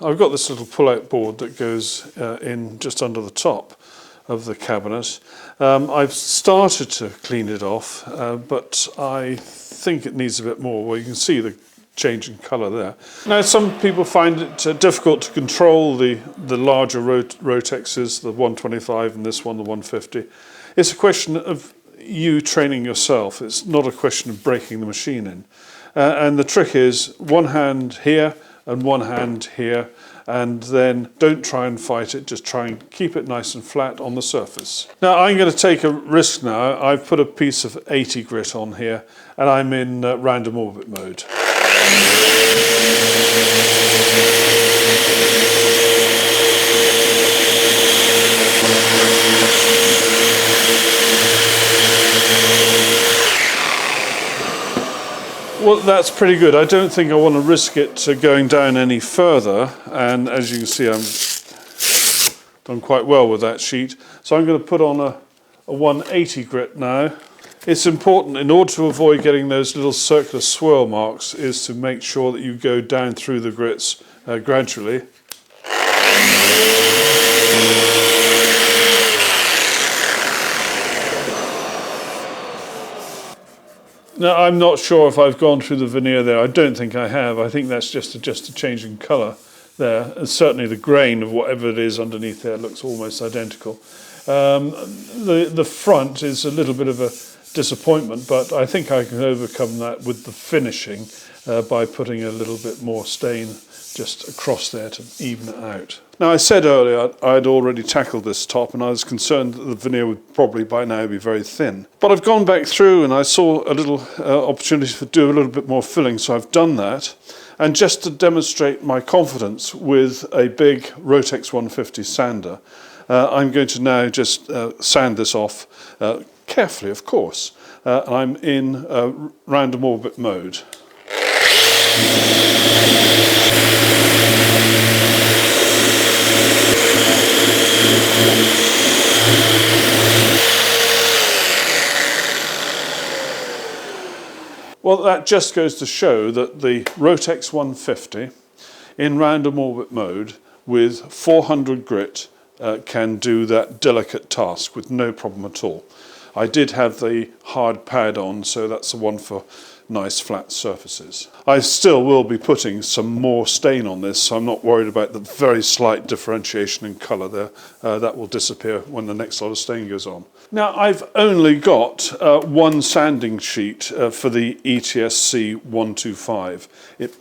I've got this little pull-out board that goes in just under the top of the cabinet. I've started to clean it off, but I think it needs a bit more. Well, you can see the change in colour there. Now, some people find it difficult to control the larger Rotexes, the 125 and this one, the 150. It's a question of you training yourself. It's not a question of breaking the machine in. And the trick is one hand here and one hand here, and then don't try and fight it, just try and keep it nice and flat on the surface. Now I'm going to take a risk now. I've put a piece of 80 grit on here and I'm in random orbit mode. Well, that's pretty good. I don't think I want to risk it going down any further, and as you can see, I've done quite well with that sheet. So I'm going to put on a 180 grit now. It's important, in order to avoid getting those little circular swirl marks, is to make sure that you go down through the grits gradually. Now, I'm not sure if I've gone through the veneer there. I don't think I have. I think that's just a change in colour there. And certainly the grain of whatever it is underneath there looks almost identical. The front is a little bit of a disappointment, but I think I can overcome that with the finishing by putting a little bit more stain just across there to even it out. Now, I said earlier I'd already tackled this top and I was concerned that the veneer would probably by now be very thin. But I've gone back through and I saw a little opportunity to do a little bit more filling, so I've done that. And just to demonstrate my confidence with a big Rotex 150 sander, I'm going to now just sand this off carefully, of course. I'm in random orbit mode. Well, that just goes to show that the Rotex 150 in random orbit mode with 400 grit can do that delicate task with no problem at all. I did have the hard pad on, so that's the one for nice flat surfaces. I still will be putting some more stain on this, so I'm not worried about the very slight differentiation in colour there. That will disappear when the next lot of stain goes on. Now, I've only got one sanding sheet for the RTSC 125,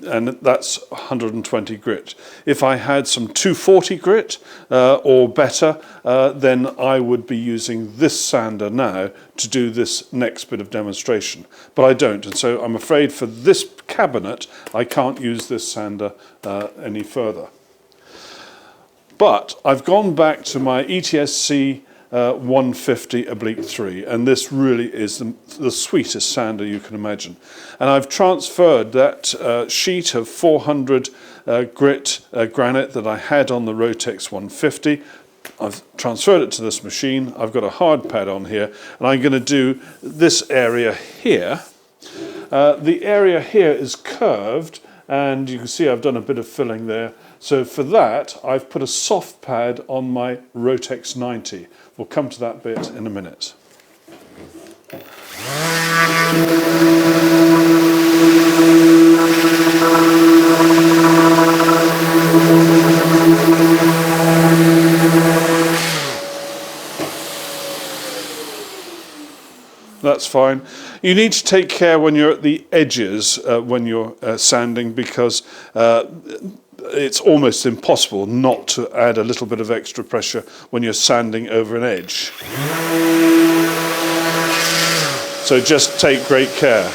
and that's 120 grit. If I had some 240 grit or better, then I would be using this sander now to do this next bit of demonstration. But I don't, and so I'm afraid for this cabinet I can't use this sander any further. But I've gone back to my RTSC 150/3, and this really is the sweetest sander you can imagine. And I've transferred that sheet of 400 grit granite that I had on the Rotex 150. I've transferred it to this machine. I've got a hard pad on here, and I'm going to do this area here. The area here is curved, and you can see I've done a bit of filling there. So for that, I've put a soft pad on my Rotex 90. We'll come to that bit in a minute. That's fine. You need to take care when you're at the edges when you're sanding, because it's almost impossible not to add a little bit of extra pressure when you're sanding over an edge. So just take great care.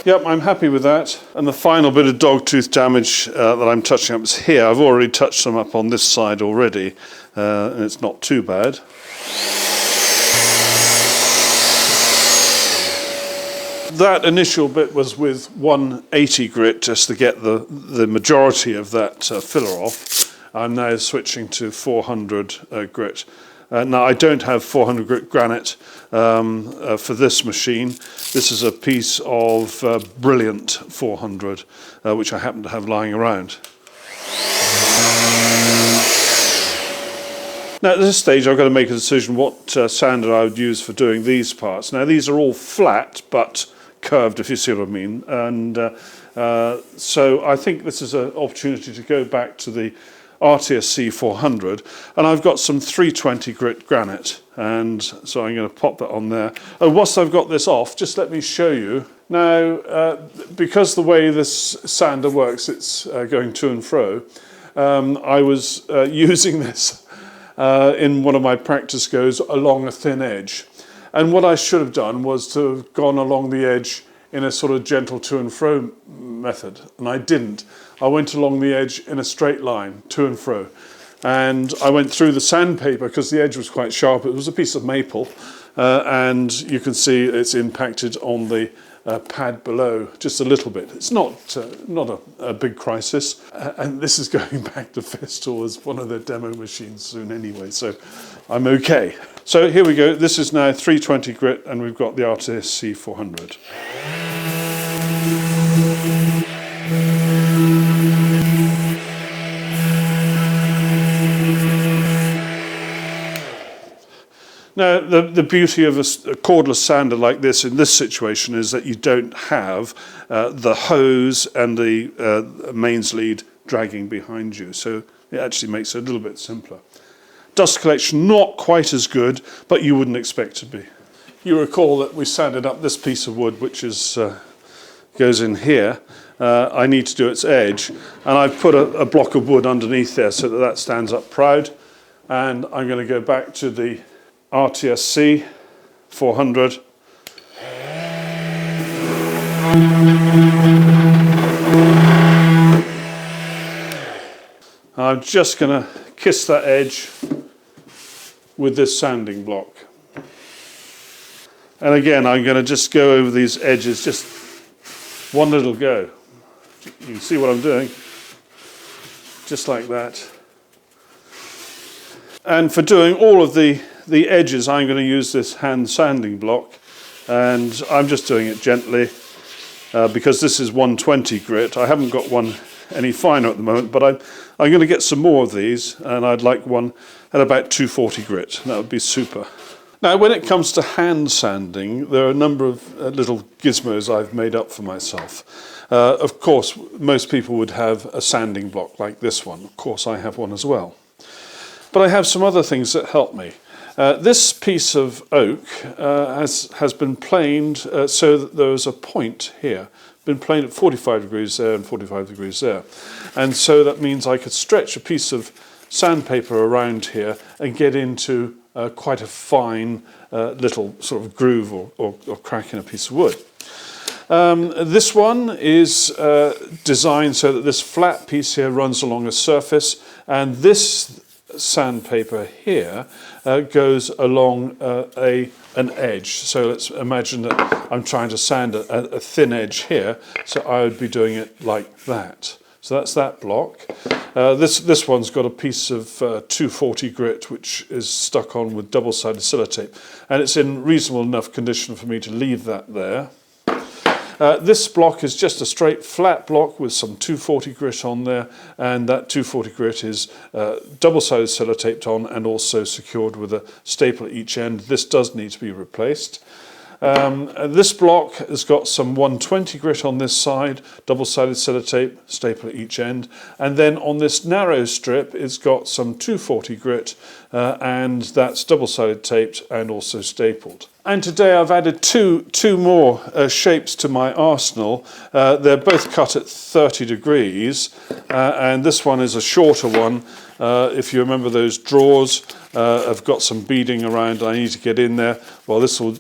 Yep, I'm happy with that. And the final bit of dogtooth damage that I'm touching up is here. I've already touched them up on this side already, and it's not too bad. that initial bit was with 180 grit just to get the majority of that filler off. I'm now switching to 400 grit. Now I don't have 400 grit granite for this machine. This is a piece of brilliant 400 which I happen to have lying around. Now at this stage I've got to make a decision what sander I would use for doing these parts. Now these are all flat but curved, if you see what I mean, and so I think this is an opportunity to go back to the RTSC 400, and I've got some 320 grit granite, and so I'm going to pop that on there. And whilst I've got this off, just let me show you. Now, because the way this sander works, it's going to and fro, I was using this in one of my practice goes along a thin edge. And what I should have done was to have gone along the edge in a sort of gentle to and fro method, and I didn't. I went along the edge in a straight line, to and fro. And I went through the sandpaper because the edge was quite sharp. It was a piece of maple, and you can see it's impacted on the pad below just a little bit. It's not a big crisis, and this is going back to Festool as one of their demo machines soon anyway, so I'm okay. So here we go. This is now 320 grit, and we've got the RTSC 400. Now, the beauty of a cordless sander like this in this situation is that you don't have the hose and the mains lead dragging behind you, so it actually makes it a little bit simpler. Dust collection not quite as good, but you wouldn't expect to be. You recall that we sanded up this piece of wood, which is goes in here. I need to do its edge, and I've put a block of wood underneath there so that stands up proud. And I'm going to go back to the RTSC 400. I'm just going to kiss that edge with this sanding block. And again, I'm going to just go over these edges, just one little go. You can see what I'm doing, just like that. And for doing all of the edges, I'm going to use this hand sanding block, and I'm just doing it gently because this is 120 grit. I haven't got one any finer at the moment, but I'm going to get some more of these, and I'd like one at about 240 grit. That would be super. Now, when it comes to hand sanding, there are a number of little gizmos I've made up for myself. Of course, most people would have a sanding block like this one. Of course, I have one as well. But I have some other things that help me. This piece of oak has been planed so that there is a point here. Been planed at 45 degrees there and 45 degrees there. And so that means I could stretch a piece of sandpaper around here and get into quite a fine little sort of groove or crack in a piece of wood. This one is designed so that this flat piece here runs along a surface, and this sandpaper here goes along an edge. So let's imagine that I'm trying to sand a thin edge here, so I would be doing it like that. So that's that block. This one's got a piece of 240 grit which is stuck on with double-sided sellotape, and it's in reasonable enough condition for me to leave that there. This block is just a straight flat block with some 240 grit on there, and that 240 grit is double-sided sellotaped on and also secured with a staple at each end. This does need to be replaced. This block has got some 120 grit on this side, double-sided sellotape, staple at each end, and then on this narrow strip it's got some 240 grit and that's double-sided taped and also stapled. And today I've added two more shapes to my arsenal. They're both cut at 30 degrees and this one is a shorter one. If you remember those drawers, I've got some beading around, I need to get in there. Well, this will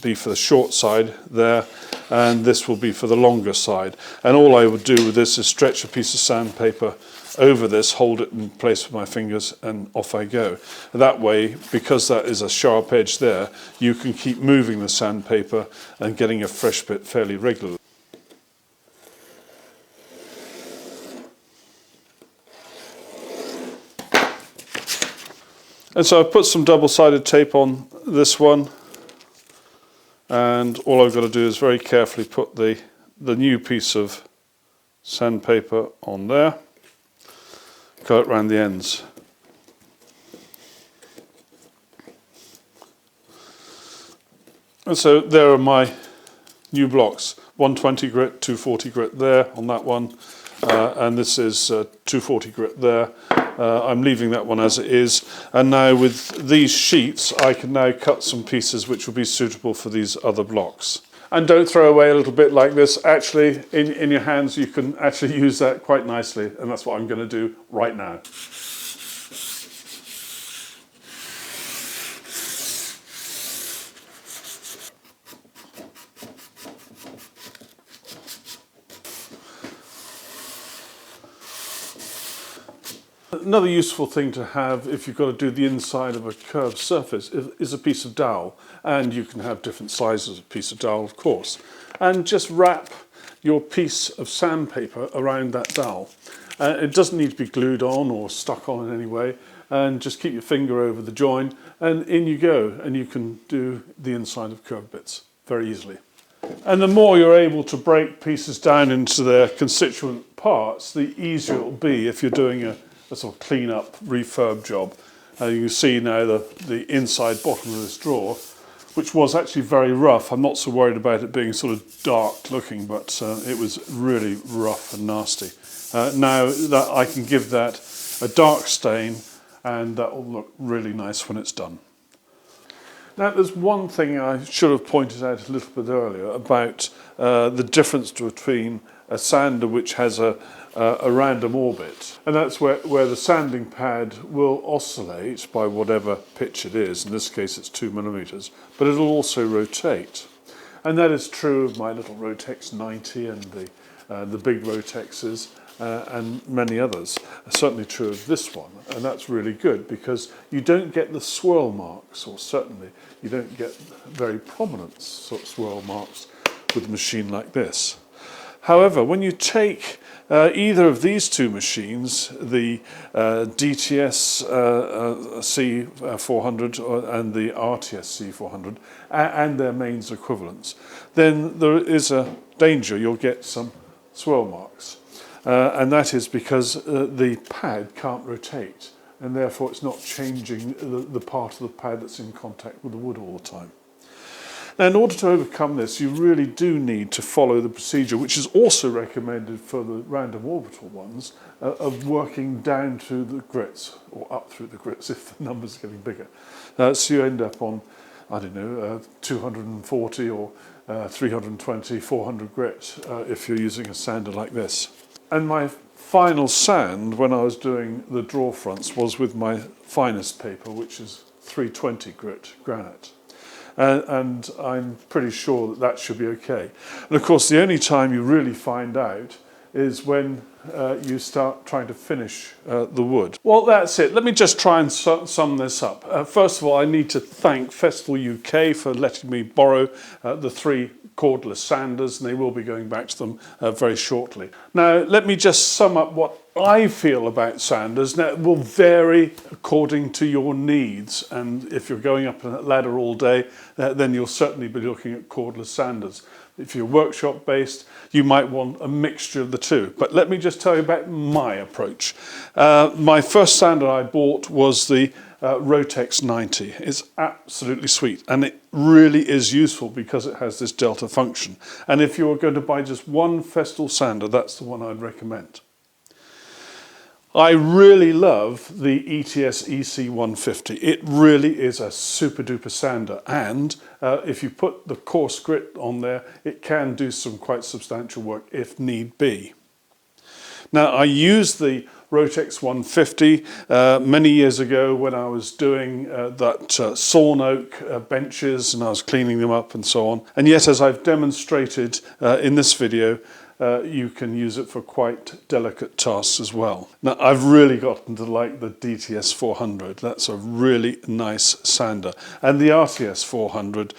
be for the short side there, and this will be for the longer side. And all I would do with this is stretch a piece of sandpaper over this, hold it in place with my fingers, and off I go. That way, because that is a sharp edge there, you can keep moving the sandpaper and getting a fresh bit fairly regularly. And so I've put some double-sided tape on this one, and all I've got to do is very carefully put the new piece of sandpaper on there, go it around the ends. And so there are my new blocks, 120 grit, 240 grit there on that one, and this is 240 grit there. I'm leaving that one as it is, and now with these sheets I can now cut some pieces which will be suitable for these other blocks. And don't throw away a little bit like this. Actually, in your hands you can actually use that quite nicely, and that's what I'm going to do right now. Another useful thing to have if you've got to do the inside of a curved surface is a piece of dowel, and you can have different sizes of piece of dowel, of course, and just wrap your piece of sandpaper around that dowel. It doesn't need to be glued on or stuck on in any way, and just keep your finger over the join and in you go, and you can do the inside of curved bits very easily. And the more you're able to break pieces down into their constituent parts, the easier it will be if you're doing a sort of clean up refurb job. You can see now the inside bottom of this drawer, which was actually very rough. I'm not so worried about it being sort of dark looking, but it was really rough and nasty. Now that I can give that a dark stain, and that will look really nice when it's done. Now there's one thing I should have pointed out a little bit earlier about the difference between a sander which has a random orbit, and that's where the sanding pad will oscillate by whatever pitch it is. In this case it's 2 millimeters, but it'll also rotate. And that is true of my little Rotex 90 and the big Rotexes and many others. Certainly true of this one, and that's really good because you don't get the swirl marks, or certainly you don't get very prominent sort of swirl marks with a machine like this. However, when you take either of these two machines, the DTS C400 and the RTSC 400, and their mains equivalents, then there is a danger you'll get some swirl marks. And that is because the pad can't rotate, and therefore it's not changing the part of the pad that's in contact with the wood all the time. Now, in order to overcome this, you really do need to follow the procedure, which is also recommended for the random orbital ones, of working down through the grits, or up through the grits if the number's getting bigger. So you end up on, I don't know, 240 or 320, 400 grit if you're using a sander like this. And my final sand when I was doing the drawer fronts was with my finest paper, which is 320 grit granite. And I'm pretty sure that that should be okay. And of course the only time you really find out is when you start trying to finish the wood. Well, that's it. Let me just try and sum this up. First of all, I need to thank Festool UK for letting me borrow the 3 cordless sanders, and they will be going back to them very shortly. Now, let me just sum up what I feel about sanders. Now, it will vary according to your needs, and if you're going up a ladder all day, then you'll certainly be looking at cordless sanders. If you're workshop based, you might want a mixture of the two. But let me just tell you about my approach. My first sander I bought was the Rotex 90. It's absolutely sweet, and it really is useful because it has this delta function. And if you're going to buy just one Festool sander, that's the one I'd recommend. I really love the ETS EC150. It really is a super duper sander, and if you put the coarse grit on there, it can do some quite substantial work if need be. Now, I use the Rotex 150 many years ago when I was doing that sawn oak benches and I was cleaning them up and so on. And yet, as I've demonstrated in this video, you can use it for quite delicate tasks as well. Now, I've really gotten to like the DTS 400. That's a really nice sander. And the RTS 400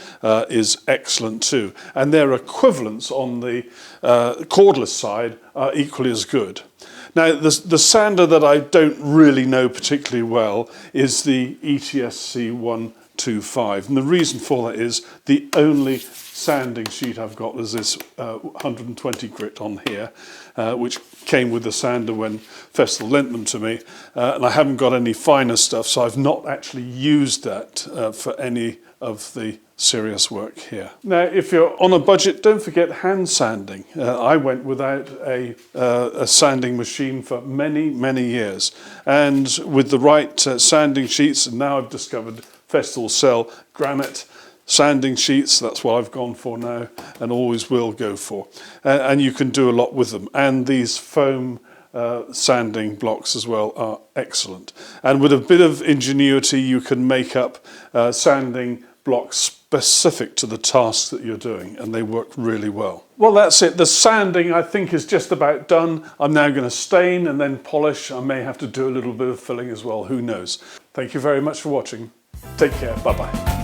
is excellent too. And their equivalents on the cordless side are equally as good. Now, the sander that I don't really know particularly well is the RTSC 125. And the reason for that is the only sanding sheet I've got is this 120 grit on here, which came with the sander when Festool lent them to me. And I haven't got any finer stuff, so I've not actually used that for any of the serious work here. Now, if you're on a budget, don't forget hand sanding. I went without a sanding machine for many, many years. And with the right sanding sheets, and now I've discovered Festool sell granite sanding sheets. That's what I've gone for now and always will go for. And you can do a lot with them. And these foam sanding blocks as well are excellent. And with a bit of ingenuity, you can make up sanding blocks specific to the task that you're doing, and they work really well. Well, that's it. The sanding, I think, is just about done. I'm now going to stain and then polish. I may have to do a little bit of filling as well. Who knows? Thank you very much for watching. Take care. Bye-bye.